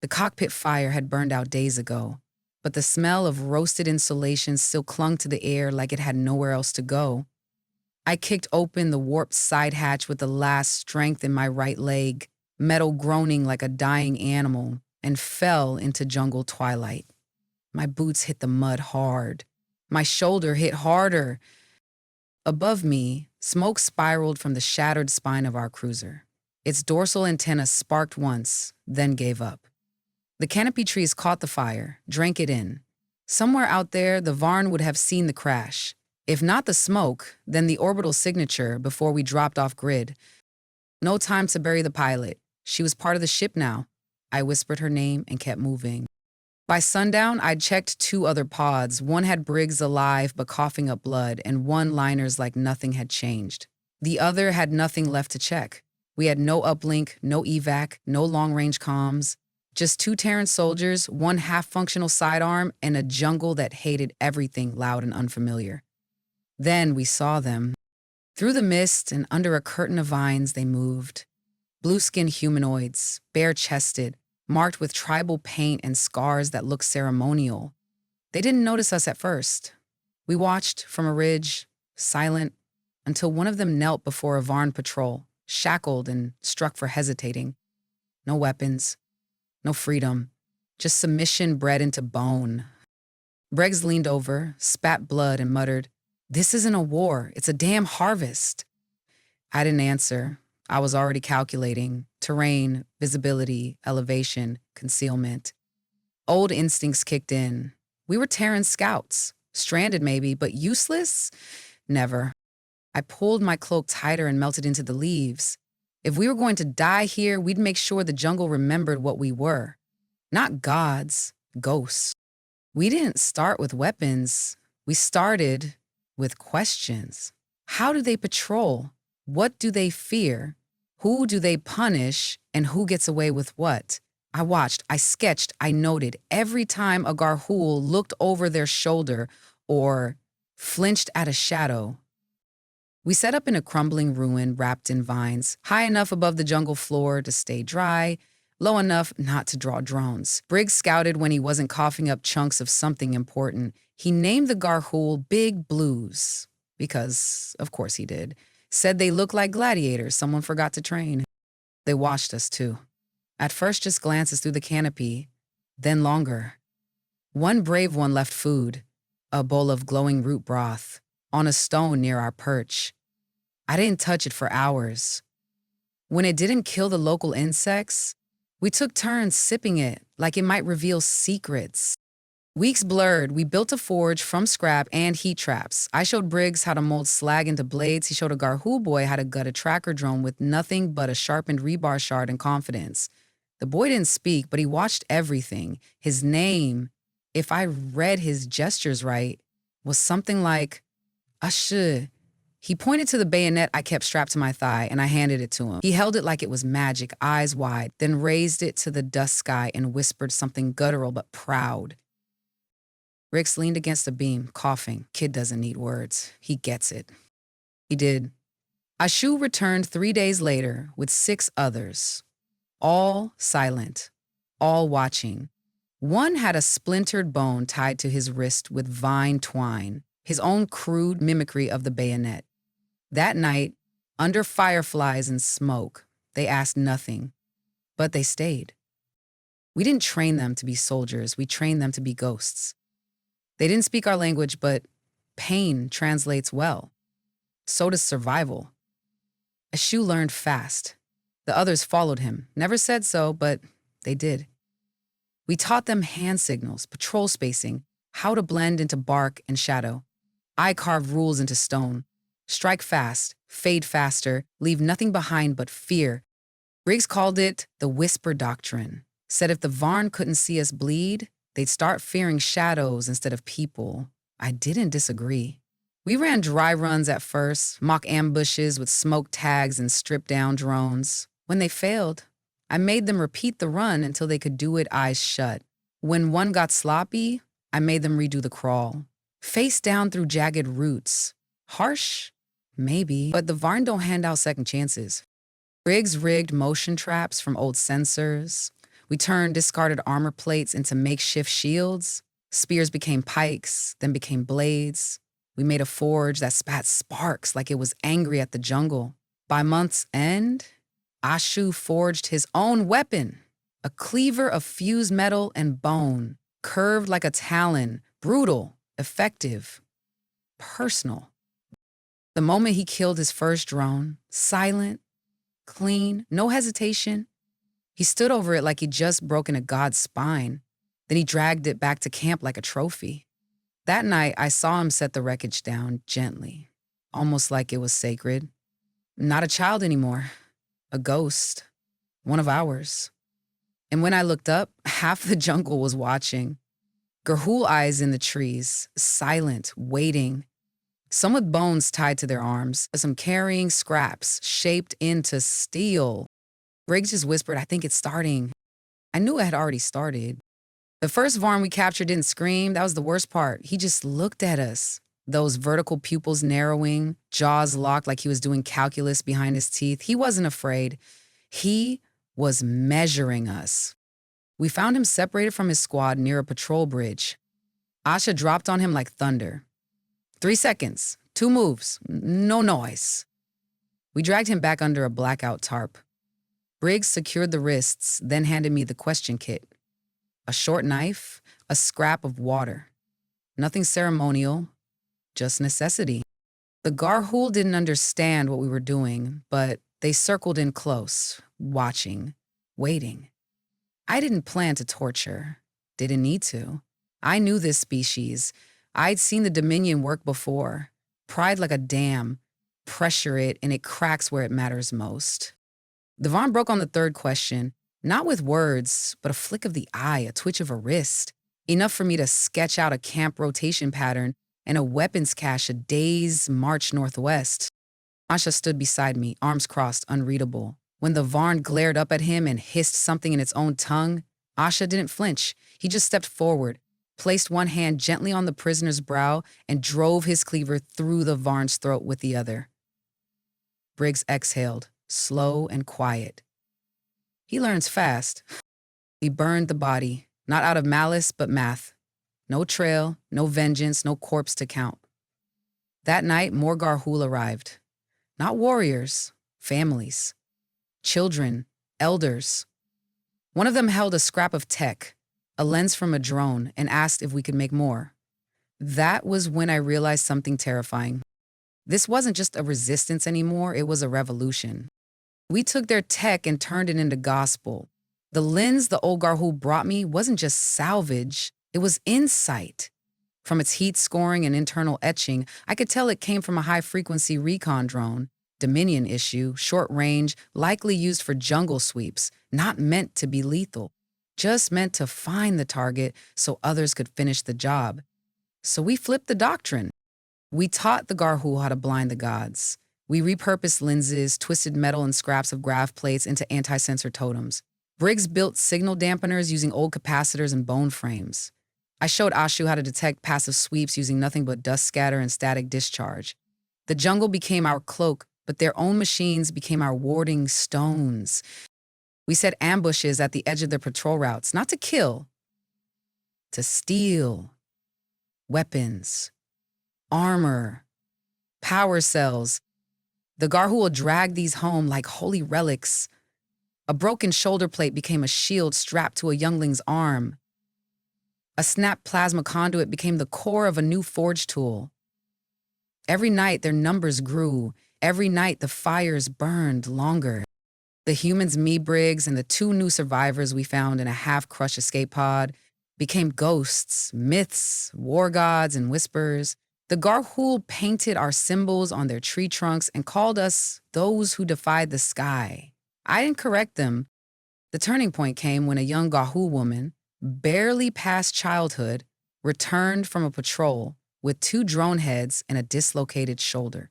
The cockpit fire had burned out days ago, but the smell of roasted insulation still clung to the air like it had nowhere else to go. I kicked open the warped side hatch with the last strength in my right leg, metal groaning like a dying animal, and fell into jungle twilight. My boots hit the mud hard. My shoulder hit harder. Above me, smoke spiraled from the shattered spine of our cruiser. Its dorsal antenna sparked once, then gave up. The canopy trees caught the fire, drank it in. Somewhere out there, the Varn would have seen the crash. If not the smoke, then the orbital signature before we dropped off grid. No time to bury the pilot. She was part of the ship now. I whispered her name and kept moving. By sundown, I'd checked 2 other pods. One had Briggs alive but coughing up blood, and one liners like nothing had changed. The other had nothing left to check. We had no uplink, no evac, no long-range comms. Just 2 Terran soldiers, 1 half-functional sidearm, and a jungle that hated everything loud and unfamiliar. Then we saw them. Through the mist and under a curtain of vines, they moved. Blue-skinned humanoids, bare-chested, marked with tribal paint and scars that looked ceremonial. They didn't notice us at first. We watched from a ridge, silent, until one of them knelt before a Varn patrol, shackled and struck for hesitating. No weapons, no freedom, just submission bred into bone. Briggs leaned over, spat blood, and muttered, "This isn't a war, it's a damn harvest." I didn't answer. I was already calculating terrain, visibility, elevation, concealment. Old instincts kicked in. We were Terran scouts, stranded maybe, but useless? Never. I pulled my cloak tighter and melted into the leaves. If we were going to die here, we'd make sure the jungle remembered what we were. Not gods, ghosts. We didn't start with weapons. We started with questions. How do they patrol? What do they fear? Who do they punish? And who gets away with what? I watched, I sketched, I noted every time a Garhul looked over their shoulder or flinched at a shadow. We set up in a crumbling ruin wrapped in vines, high enough above the jungle floor to stay dry, low enough not to draw drones. Briggs scouted when he wasn't coughing up chunks of something important. He named the Garhul Big Blues, because of course he did. Said they looked like gladiators someone forgot to train. They watched us too. At first just glances through the canopy, then longer. One brave one left food, a bowl of glowing root broth, on a stone near our perch. I didn't touch it for hours. When it didn't kill the local insects, we took turns sipping it like it might reveal secrets. Weeks blurred, we built a forge from scrap and heat traps. I showed Briggs how to mold slag into blades. He showed a Garhul boy how to gut a tracker drone with nothing but a sharpened rebar shard and confidence. The boy didn't speak, but he watched everything. His name, if I read his gestures right, was something like Ashe. He pointed to the bayonet I kept strapped to my thigh, and I handed it to him. He held it like it was magic, eyes wide, then raised it to the dust sky and whispered something guttural but proud. Rix leaned against a beam, coughing. Kid doesn't need words. He gets it. He did. Ashu returned 3 days later with 6 others, all silent, all watching. One had a splintered bone tied to his wrist with vine twine, his own crude mimicry of the bayonet. That night, under fireflies and smoke, they asked nothing, but they stayed. We didn't train them to be soldiers. We trained them to be ghosts. They didn't speak our language, but pain translates well. So does survival. Ashu learned fast. The others followed him. Never said so, but they did. We taught them hand signals, patrol spacing, how to blend into bark and shadow. I carved rules into stone. Strike fast, fade faster, leave nothing behind but fear. Briggs called it the whisper doctrine. Said if the Varn couldn't see us bleed, they'd start fearing shadows instead of people. I didn't disagree. We ran dry runs at first, mock ambushes with smoke tags and stripped-down drones. When they failed, I made them repeat the run until they could do it eyes shut. When one got sloppy, I made them redo the crawl. Face down through jagged roots. Harsh? Maybe, but the Varn don't hand out second chances. Briggs rigged motion traps from old sensors. We turned discarded armor plates into makeshift shields. Spears became pikes, then became blades. We made a forge that spat sparks like it was angry at the jungle. By month's end, Ashu forged his own weapon, a cleaver of fused metal and bone, curved like a talon, brutal, effective, personal. The moment he killed his first drone, silent, clean, no hesitation, he stood over it like he'd just broken a god's spine. Then he dragged it back to camp like a trophy. That night, I saw him set the wreckage down gently, almost like it was sacred. Not a child anymore, a ghost, one of ours. And when I looked up, half the jungle was watching. Gurhul eyes in the trees, silent, waiting. Some with bones tied to their arms, some carrying scraps shaped into steel. Briggs just whispered, "I think it's starting." I knew it had already started. The first Varn we captured didn't scream. That was the worst part. He just looked at us. Those vertical pupils narrowing, jaws locked like he was doing calculus behind his teeth. He wasn't afraid. He was measuring us. We found him separated from his squad near a patrol bridge. Asha dropped on him like thunder. 3 seconds, 2 moves, no noise. We dragged him back under a blackout tarp. Briggs secured the wrists, then handed me the question kit. A short knife, a scrap of water. Nothing ceremonial, just necessity. The Garhul didn't understand what we were doing, but they circled in close, watching, waiting. I didn't plan to torture, didn't need to. I knew this species. I'd seen the Dominion work before. Pride like a dam. Pressure it, and it cracks where it matters most. The Varn broke on the third question, not with words, but a flick of the eye, a twitch of a wrist. Enough for me to sketch out a camp rotation pattern and a weapons cache a day's march northwest. Asha stood beside me, arms crossed, unreadable. When the Varn glared up at him and hissed something in its own tongue, Asha didn't flinch. He just stepped forward, placed one hand gently on the prisoner's brow, and drove his cleaver through the Varn's throat with the other. Briggs exhaled, slow and quiet. He learns fast. We burned the body, not out of malice, but math. No trail, no vengeance, no corpse to count. That night, more Garhul arrived. Not warriors, families. Children, elders. One of them held a scrap of tech, a lens from a drone, and asked if we could make more. That was when I realized something terrifying. This wasn't just a resistance anymore, it was a revolution. We took their tech and turned it into gospel. The lens the old Garhul brought me wasn't just salvage, it was insight. From its heat scoring and internal etching, I could tell it came from a high-frequency recon drone. Dominion issue, short range, likely used for jungle sweeps, not meant to be lethal, just meant to find the target so others could finish the job. So we flipped the doctrine. We taught the Garhul how to blind the gods. We repurposed lenses, twisted metal and scraps of grav plates into anti-sensor totems. Briggs built signal dampeners using old capacitors and bone frames. I showed Ashu how to detect passive sweeps using nothing but dust scatter and static discharge. The jungle became our cloak, but their own machines became our warding stones. We set ambushes at the edge of their patrol routes, not to kill, to steal. Weapons, armor, power cells. The Garhul dragged these home like holy relics. A broken shoulder plate became a shield strapped to a youngling's arm. A snapped plasma conduit became the core of a new forge tool. Every night their numbers grew. Every night the fires burned longer. The humans, me, Briggs, and the 2 new survivors we found in a half-crushed escape pod became ghosts, myths, war gods, and whispers. The Garhul painted our symbols on their tree trunks and called us those who defied the sky. I didn't correct them. The turning point came when a young Garhul woman, barely past childhood, returned from a patrol with 2 drone heads and a dislocated shoulder.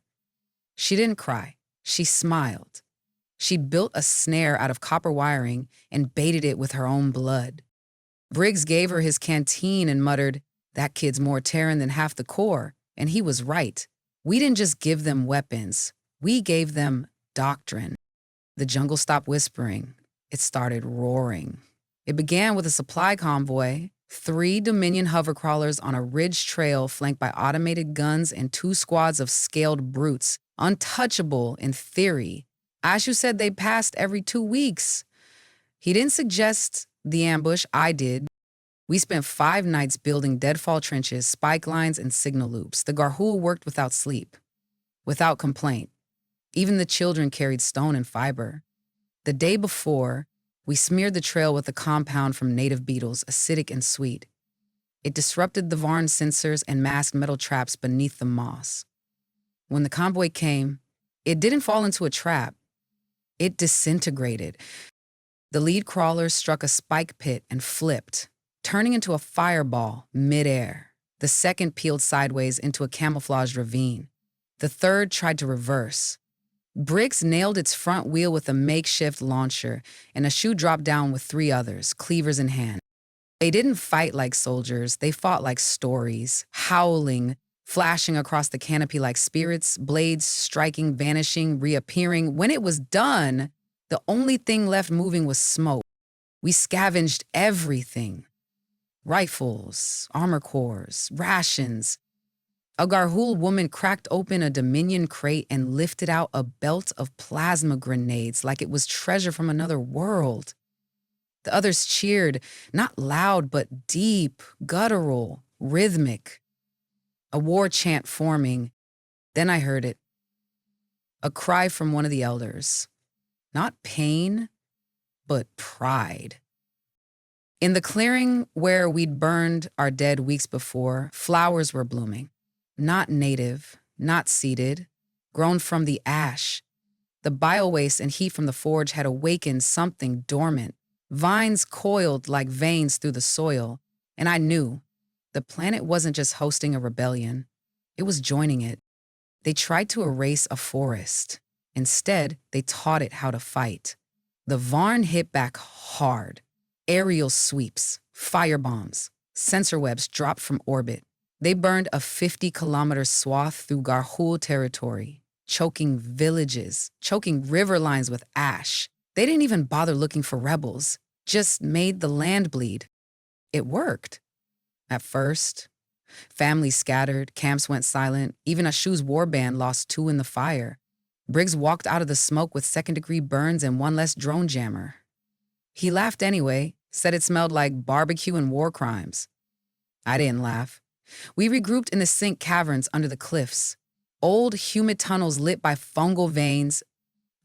She didn't cry. She smiled. She'd built a snare out of copper wiring and baited it with her own blood. Briggs gave her his canteen and muttered, "That kid's more Terran than half the Corps," and he was right. We didn't just give them weapons. We gave them doctrine. The jungle stopped whispering. It started roaring. It began with a supply convoy, 3 Dominion hovercrawlers on a ridge trail flanked by automated guns and 2 squads of scaled brutes, untouchable in theory. Ashu said they passed every 2 weeks. He didn't suggest the ambush, I did. We spent 5 nights building deadfall trenches, spike lines, and signal loops. The Garhul worked without sleep, without complaint. Even the children carried stone and fiber. The day before, we smeared the trail with a compound from native beetles, acidic and sweet. It disrupted the Varn sensors and masked metal traps beneath the moss. When the convoy came, it didn't fall into a trap. It disintegrated. The lead crawler struck a spike pit and flipped, turning into a fireball midair. The second peeled sideways into a camouflaged ravine. The third tried to reverse. Briggs nailed its front wheel with a makeshift launcher, and Ashu dropped down with 3 others, cleavers in hand. They didn't fight like soldiers, they fought like stories, howling, flashing across the canopy like spirits, blades striking, vanishing, reappearing. When it was done, the only thing left moving was smoke. We scavenged everything. Rifles, armor cores, rations. A Garhul woman cracked open a Dominion crate and lifted out a belt of plasma grenades like it was treasure from another world. The others cheered, not loud but deep, guttural, rhythmic. A war chant forming. Then I heard it. A cry from one of the elders. Not pain, but pride. In the clearing where we'd burned our dead weeks before, flowers were blooming. Not native, not seeded, grown from the ash. The biowaste and heat from the forge had awakened something dormant. Vines coiled like veins through the soil, and I knew the planet wasn't just hosting a rebellion, it was joining it. They tried to erase a forest. Instead, they taught it how to fight. The Varn hit back hard. Aerial sweeps, firebombs, sensor webs dropped from orbit. They burned a 50-kilometer swath through Garhul territory, choking villages, choking river lines with ash. They didn't even bother looking for rebels, just made the land bleed. It worked. At first, families scattered, camps went silent, even Ashu's warband lost 2 in the fire. Briggs walked out of the smoke with second-degree burns and 1 less drone jammer. He laughed anyway, said it smelled like barbecue and war crimes. I didn't laugh. We regrouped in the sink caverns under the cliffs. Old, humid tunnels lit by fungal veins.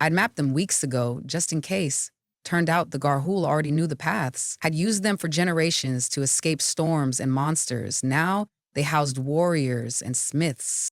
I'd mapped them weeks ago, just in case. Turned out the Garhul already knew the paths, had used them for generations to escape storms and monsters. Now they housed warriors and smiths.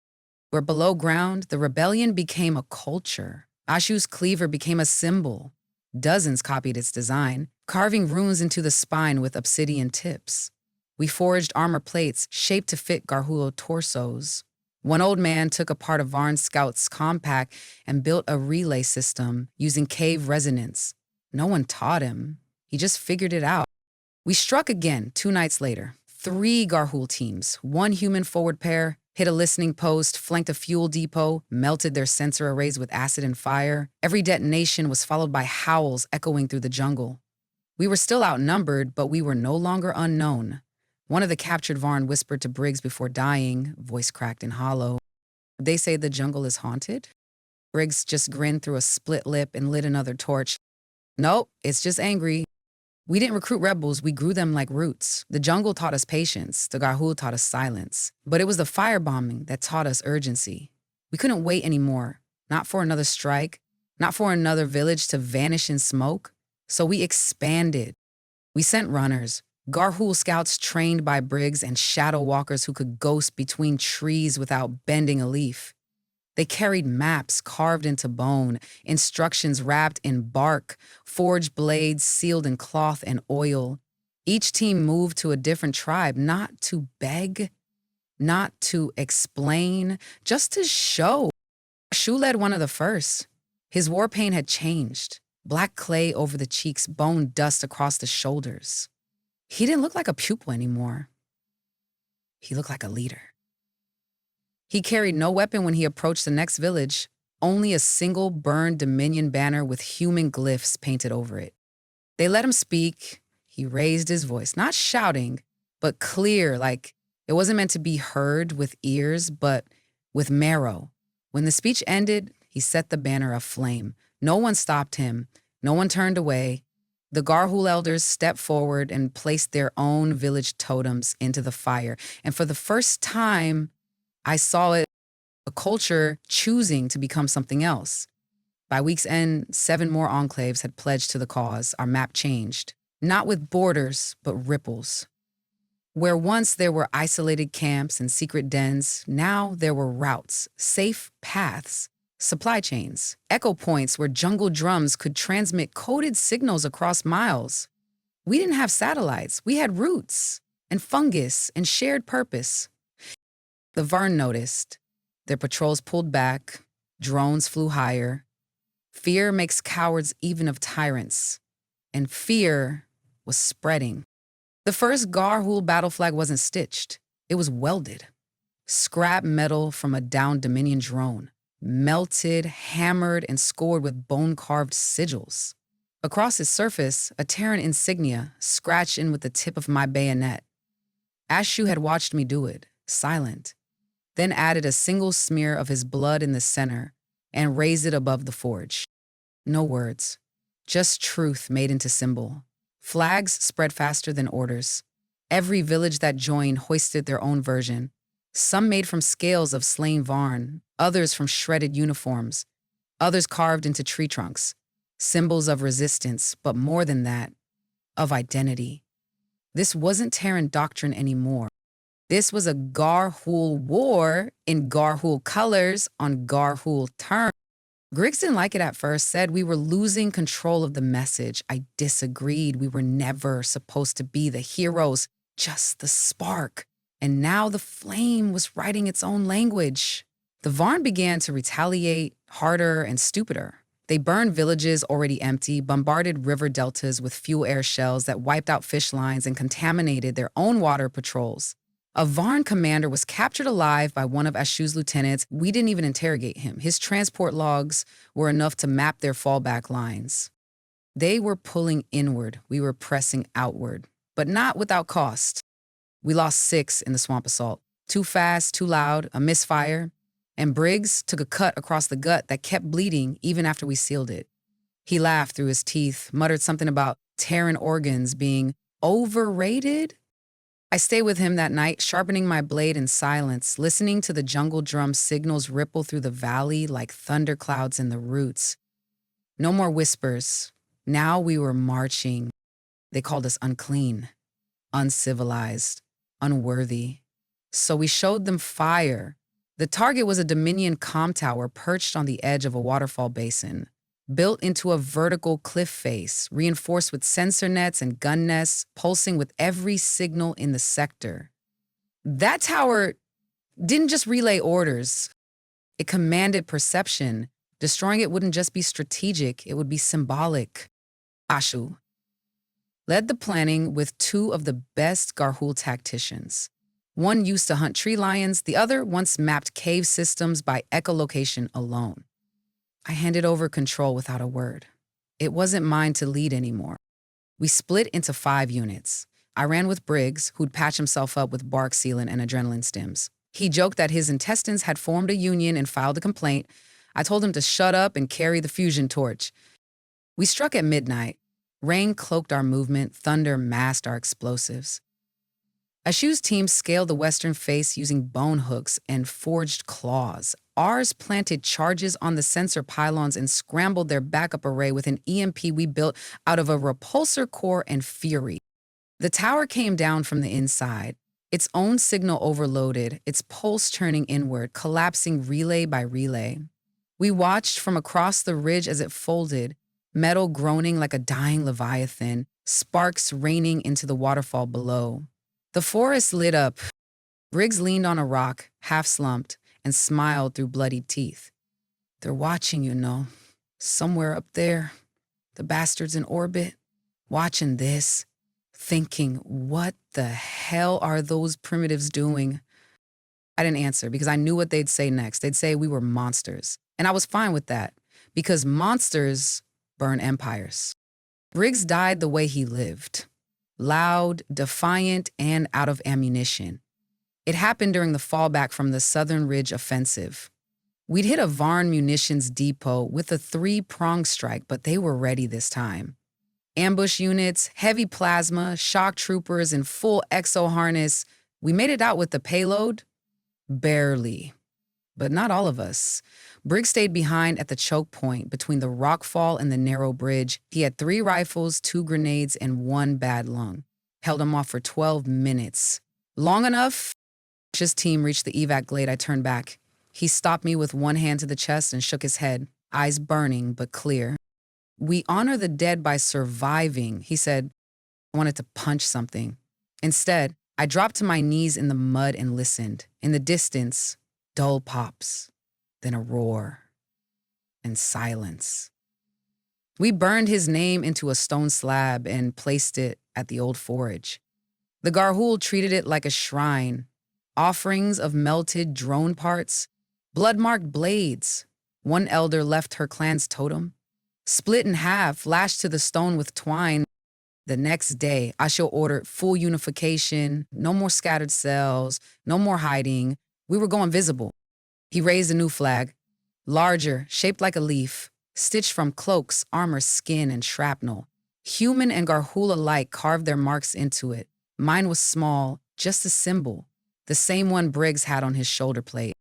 Where below ground, the rebellion became a culture. Ashu's cleaver became a symbol. Dozens copied its design, carving runes into the spine with obsidian tips. We forged armor plates shaped to fit Garhul torsos. One old man took apart a Varn scout's compact and built a relay system using cave resonance. No one taught him. He just figured it out. We struck again 2 nights later. 3 Garhul teams, 1 human forward pair, hit a listening post, flanked a fuel depot, melted their sensor arrays with acid and fire. Every detonation was followed by howls echoing through the jungle. We were still outnumbered, but we were no longer unknown. One of the captured Varn whispered to Briggs before dying, voice cracked and hollow. They say the jungle is haunted? Briggs just grinned through a split lip and lit another torch. Nope, it's just angry. We didn't recruit rebels, we grew them like roots. The jungle taught us patience, the Garhul taught us silence. But it was the firebombing that taught us urgency. We couldn't wait anymore, not for another strike, not for another village to vanish in smoke. So we expanded. We sent runners, Garhul scouts trained by Briggs and shadow walkers who could ghost between trees without bending a leaf. They carried maps carved into bone, instructions wrapped in bark, forged blades sealed in cloth and oil. Each team moved to a different tribe, not to beg, not to explain, just to show. Shu led one of the first. His war paint had changed. Black clay over the cheeks, bone dust across the shoulders. He didn't look like a pupil anymore. He looked like a leader. He carried no weapon when he approached the next village, only a single burned Dominion banner with human glyphs painted over it. They let him speak. He raised his voice, not shouting, but clear, like it wasn't meant to be heard with ears, but with marrow. When the speech ended, he set the banner aflame. No one stopped him. No one turned away. The Garhul elders stepped forward and placed their own village totems into the fire. And for the first time, I saw it, a culture choosing to become something else. By week's end, 7 more enclaves had pledged to the cause. Our map changed, not with borders, but ripples. Where once there were isolated camps and secret dens, now there were routes, safe paths, supply chains, echo points where jungle drums could transmit coded signals across miles. We didn't have satellites. We had roots and fungus and shared purpose. The Vern noticed. Their patrols pulled back. Drones flew higher. Fear makes cowards even of tyrants. And fear was spreading. The first Garhul battle flag wasn't stitched. It was welded. Scrap metal from a downed Dominion drone. Melted, hammered, and scored with bone-carved sigils. Across its surface, a Terran insignia scratched in with the tip of my bayonet. Ashu had watched me do it, silent, then added a single smear of his blood in the center and raised it above the forge. No words, just truth made into symbol. Flags spread faster than orders. Every village that joined hoisted their own version. Some made from scales of slain Varn, others from shredded uniforms, others carved into tree trunks. Symbols of resistance, but more than that, of identity. This wasn't Terran doctrine anymore. This was a Garhul war in Garhul colors on Garhul terms. Griggs didn't like it at first, said we were losing control of the message. I disagreed. We were never supposed to be the heroes, just the spark. And now the flame was writing its own language. The Varn began to retaliate harder and stupider. They burned villages already empty, bombarded river deltas with fuel air shells that wiped out fish lines and contaminated their own water patrols. A Varn commander was captured alive by one of Ashu's lieutenants. We didn't even interrogate him. His transport logs were enough to map their fallback lines. They were pulling inward. We were pressing outward, but not without cost. We lost 6 in the swamp assault. Too fast, too loud, a misfire. And Briggs took a cut across the gut that kept bleeding even after we sealed it. He laughed through his teeth, muttered something about Terran organs being overrated. I stayed with him that night, sharpening my blade in silence, listening to the jungle drum signals ripple through the valley like thunderclouds in the roots. No more whispers. Now we were marching. They called us unclean, uncivilized, unworthy. So we showed them fire. The target was a Dominion comm tower perched on the edge of a waterfall basin, built into a vertical cliff face, reinforced with sensor nets and gun nests, pulsing with every signal in the sector. That tower didn't just relay orders. It commanded perception. Destroying it wouldn't just be strategic, it would be symbolic. Ashu led the planning with 2 of the best Garhul tacticians. One used to hunt tree lions, the other once mapped cave systems by echolocation alone. I handed over control without a word. It wasn't mine to lead anymore. We split into 5 units. I ran with Briggs, who'd patch himself up with bark sealant and adrenaline stims. He joked that his intestines had formed a union and filed a complaint. I told him to shut up and carry the fusion torch. We struck at midnight. Rain cloaked our movement, thunder masked our explosives. Ashu's team scaled the western face using bone hooks and forged claws. Ours planted charges on the sensor pylons and scrambled their backup array with an EMP we built out of a repulsor core and fury. The tower came down from the inside, its own signal overloaded, its pulse turning inward, collapsing relay by relay. We watched from across the ridge as it folded, metal groaning like a dying leviathan, sparks raining into the waterfall below. The forest lit up. Briggs leaned on a rock, half slumped, and smiled through bloodied teeth. They're watching, you know. Somewhere up there. The bastards in orbit. Watching this. Thinking, what the hell are those primitives doing? I didn't answer because I knew what they'd say next. They'd say we were monsters. And I was fine with that because monsters burn empires. Briggs died the way he lived. loud, defiant, and out of ammunition. It happened during the fallback from the Southern Ridge Offensive. We'd hit a Varn munitions depot with a three-pronged strike, but they were ready this time. Ambush units, heavy plasma, shock troopers in full exo harness. We made it out with the payload? Barely. But not all of us. Briggs stayed behind at the choke point between the rockfall and the narrow bridge. He had 3 rifles, 2 grenades, and 1 bad lung. Held him off for 12 minutes. Long enough? His team reached the evac glade. I turned back. He stopped me with one hand to the chest and shook his head, eyes burning but clear. "We honor the dead by surviving," he said. I wanted to punch something. Instead, I dropped to my knees in the mud and listened. In the distance, dull pops, then a roar, and silence. We burned his name into a stone slab and placed it at the old forage. The Garhul treated it like a shrine. Offerings of melted drone parts, blood-marked blades. One elder left her clan's totem, split in half, lashed to the stone with twine. The next day, Asho ordered full unification, no more scattered cells, no more hiding. We were going visible. He raised a new flag, larger, shaped like a leaf, stitched from cloaks, armor, skin, and shrapnel. Human and Garhul alike carved their marks into it. Mine was small, just a symbol, the same one Briggs had on his shoulder plate.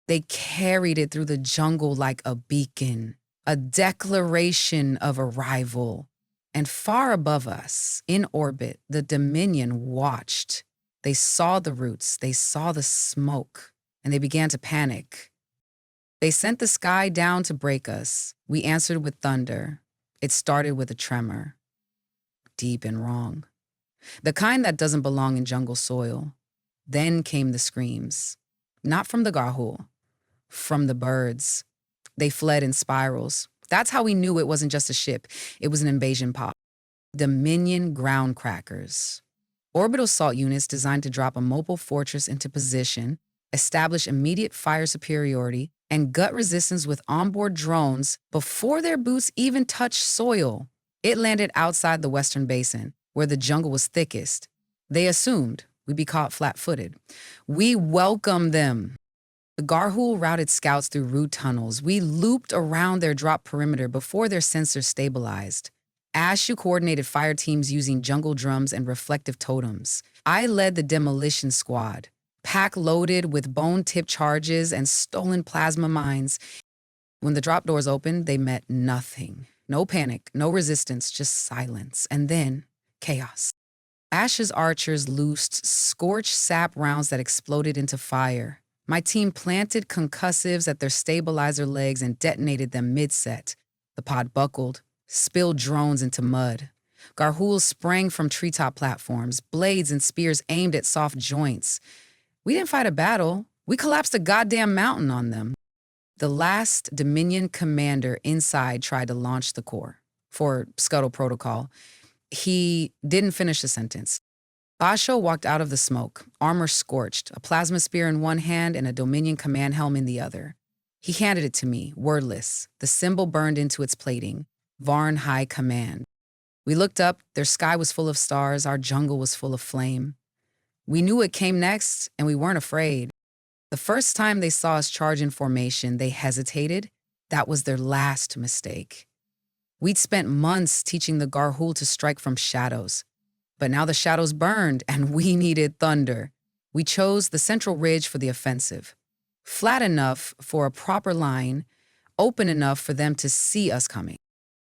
They carried it through the jungle like a beacon, a declaration of arrival. And far above us, in orbit, the Dominion watched. They saw the roots, they saw the smoke, and they began to panic. They sent the sky down to break us. We answered with thunder. It started with a tremor. Deep and wrong. The kind that doesn't belong in jungle soil. Then came the screams. Not from the Garhul, from the birds. They fled in spirals. That's how we knew it wasn't just a ship. It was an invasion pod. Dominion ground crackers. Orbital assault units designed to drop a mobile fortress into position, establish immediate fire superiority, and gut resistance with onboard drones before their boots even touched soil. It landed outside the Western Basin, where the jungle was thickest. They assumed we'd be caught flat-footed. We welcomed them. The Garhul routed scouts through root tunnels. We looped around their drop perimeter before their sensors stabilized. Ashu coordinated fire teams using jungle drums and reflective totems. I led the demolition squad, pack loaded with bone-tipped charges and stolen plasma mines. When the drop doors opened, they met nothing. No panic, no resistance, just silence. And then, chaos. Ash's archers loosed scorched sap rounds that exploded into fire. My team planted concussives at their stabilizer legs and detonated them mid-set. The pod buckled, spilled drones into mud. Garhul sprang from treetop platforms, blades and spears aimed at soft joints. We didn't fight a battle. We collapsed a goddamn mountain on them. The last Dominion commander inside tried to launch the core for scuttle protocol. He didn't finish the sentence. Basho walked out of the smoke, armor scorched, a plasma spear in one hand and a Dominion command helm in the other. He handed it to me, wordless, the symbol burned into its plating, Varn High Command. We looked up, their sky was full of stars, our jungle was full of flame. We knew what came next, and we weren't afraid. The first time they saw us charge in formation, they hesitated. That was their last mistake. We'd spent months teaching the Garhul to strike from shadows. But now the shadows burned, and we needed thunder. We chose the central ridge for the offensive. Flat enough for a proper line, open enough for them to see us coming.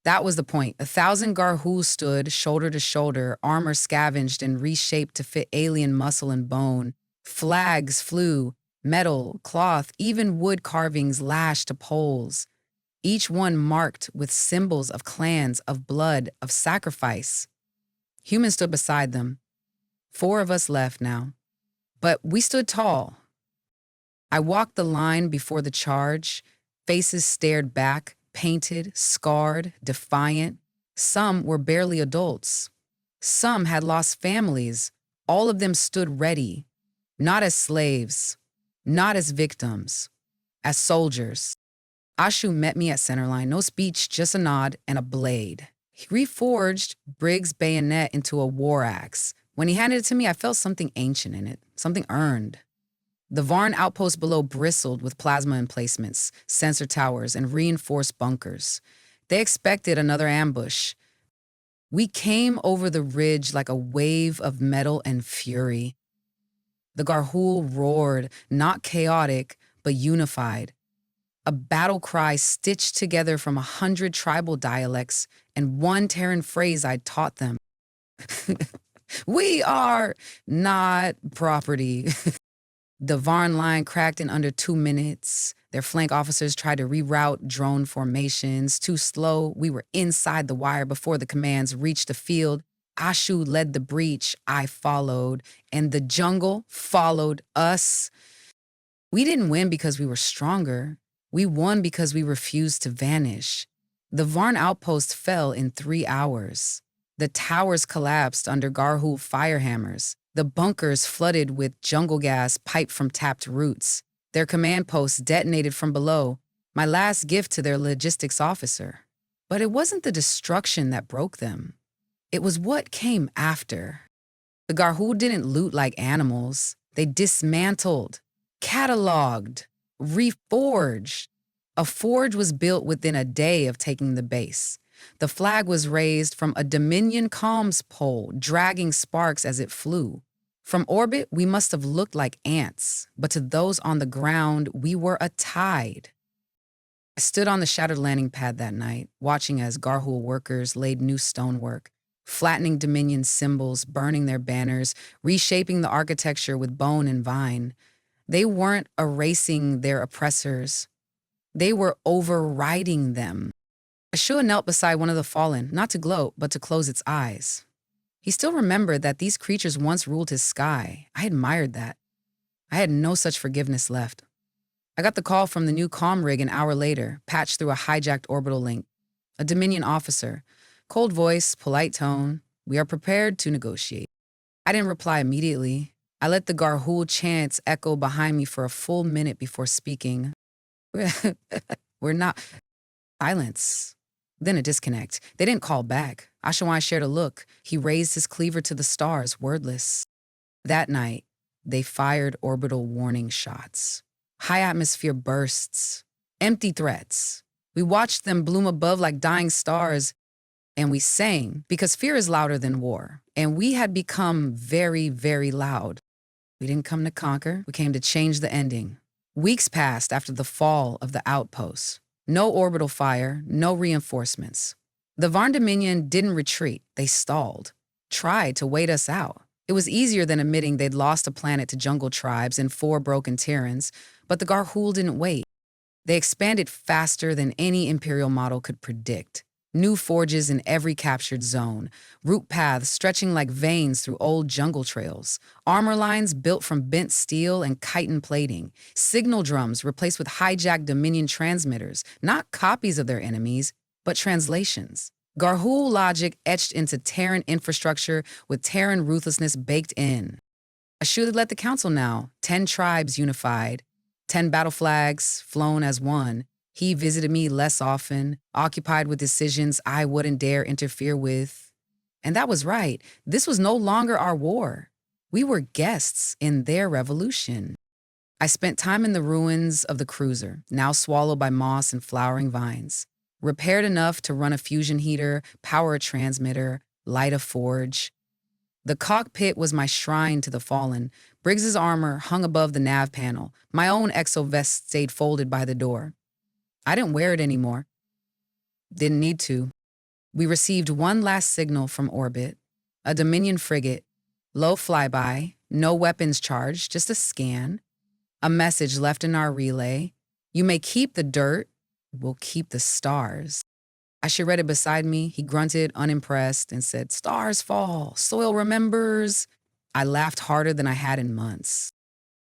That was the point. 1,000 Garhul stood shoulder to shoulder, armor scavenged and reshaped to fit alien muscle and bone. Flags flew, metal, cloth, even wood carvings lashed to poles. Each one marked with symbols of clans, of blood, of sacrifice. Humans stood beside them. 4 of us left now. But we stood tall. I walked the line before the charge. Faces stared back, painted, scarred, defiant. Some were barely adults. Some had lost families. All of them stood ready. Not as slaves. Not as victims. As soldiers. Ashu met me at centerline. No speech, just a nod and a blade. He reforged Briggs' bayonet into a war axe. When he handed it to me, I felt something ancient in it, something earned. The Varn outpost below bristled with plasma emplacements, sensor towers, and reinforced bunkers. They expected another ambush. We came over the ridge like a wave of metal and fury. The Garhul roared, not chaotic, but unified. A battle cry stitched together from 100 tribal dialects and one Terran phrase I'd taught them. We are not property. The Varn line cracked in under 2 minutes. Their flank officers tried to reroute drone formations. Too slow, we were inside the wire before the commands reached the field. Ashu led the breach, I followed, and the jungle followed us. We didn't win because we were stronger. We won because we refused to vanish. The Varn outpost fell in 3 hours. The towers collapsed under Garhul firehammers. The bunkers flooded with jungle gas piped from tapped roots. Their command posts detonated from below, my last gift to their logistics officer. But it wasn't the destruction that broke them. It was what came after. The Garhul didn't loot like animals. They dismantled, cataloged, reforged. A forge was built within a day of taking the base. The flag was raised from a Dominion comms pole, dragging sparks as it flew. From orbit, we must have looked like ants, but to those on the ground, we were a tide. I stood on the shattered landing pad that night, watching as Garhul workers laid new stonework, flattening Dominion symbols, burning their banners, reshaping the architecture with bone and vine. They weren't erasing their oppressors. They were overriding them. Ashua knelt beside one of the fallen, not to gloat, but to close its eyes. He still remembered that these creatures once ruled his sky. I admired that. I had no such forgiveness left. I got the call from the new comm rig an hour later, patched through a hijacked orbital link. A Dominion officer. Cold voice, polite tone. We are prepared to negotiate. I didn't reply immediately. I let the Garhul chants echo behind me for a full minute before speaking. We're not... Silence. Then a disconnect. They didn't call back. Ashawai shared a look. He raised his cleaver to the stars, wordless. That night, they fired orbital warning shots. High atmosphere bursts. Empty threats. We watched them bloom above like dying stars, and we sang, because fear is louder than war. And we had become very, very loud. We didn't come to conquer. We came to change the ending. Weeks passed after the fall of the outpost. No orbital fire, no reinforcements. The Varn Dominion didn't retreat. They stalled, tried to wait us out. It was easier than admitting they'd lost a planet to jungle tribes and 4 broken Terrans, but the Garhul didn't wait. They expanded faster than any Imperial model could predict. New forges in every captured zone, route paths stretching like veins through old jungle trails, armor lines built from bent steel and chitin plating, signal drums replaced with hijacked Dominion transmitters, not copies of their enemies, but translations. Garhul logic etched into Terran infrastructure with Terran ruthlessness baked in. I should have let the council now. 10 tribes unified, 10 battle flags flown as one. He visited me less often, occupied with decisions I wouldn't dare interfere with. And that was right. This was no longer our war. We were guests in their revolution. I spent time in the ruins of the cruiser, now swallowed by moss and flowering vines. Repaired enough to run a fusion heater, power a transmitter, light a forge. The cockpit was my shrine to the fallen. Briggs's armor hung above the nav panel. My own exo-vest stayed folded by the door. I didn't wear it anymore. Didn't need to. We received one last signal from orbit. A Dominion frigate. Low flyby, no weapons charged, just a scan. A message left in our relay. You may keep the dirt, we'll keep the stars. Asher read it beside me. He grunted, unimpressed, and said, "Stars fall, soil remembers." I laughed harder than I had in months.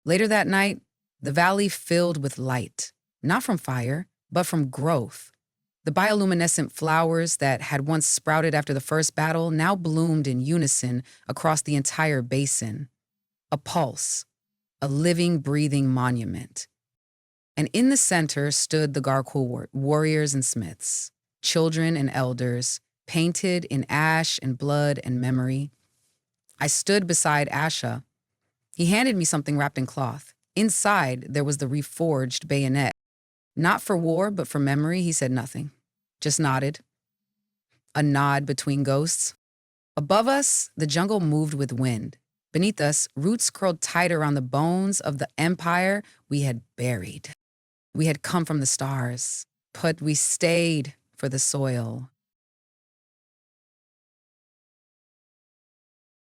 Later that night, the valley filled with light, not from fire, but from growth. The bioluminescent flowers that had once sprouted after the first battle now bloomed in unison across the entire basin. A pulse, a living, breathing monument. And in the center stood the Garhul warriors and smiths, children and elders, painted in ash and blood and memory. I stood beside Asha. He handed me something wrapped in cloth. Inside, there was the reforged bayonet. Not for war, but for memory, he said nothing. Just nodded. A nod between ghosts. Above us, the jungle moved with wind. Beneath us, roots curled tight around the bones of the empire we had buried. We had come from the stars, but we stayed for the soil.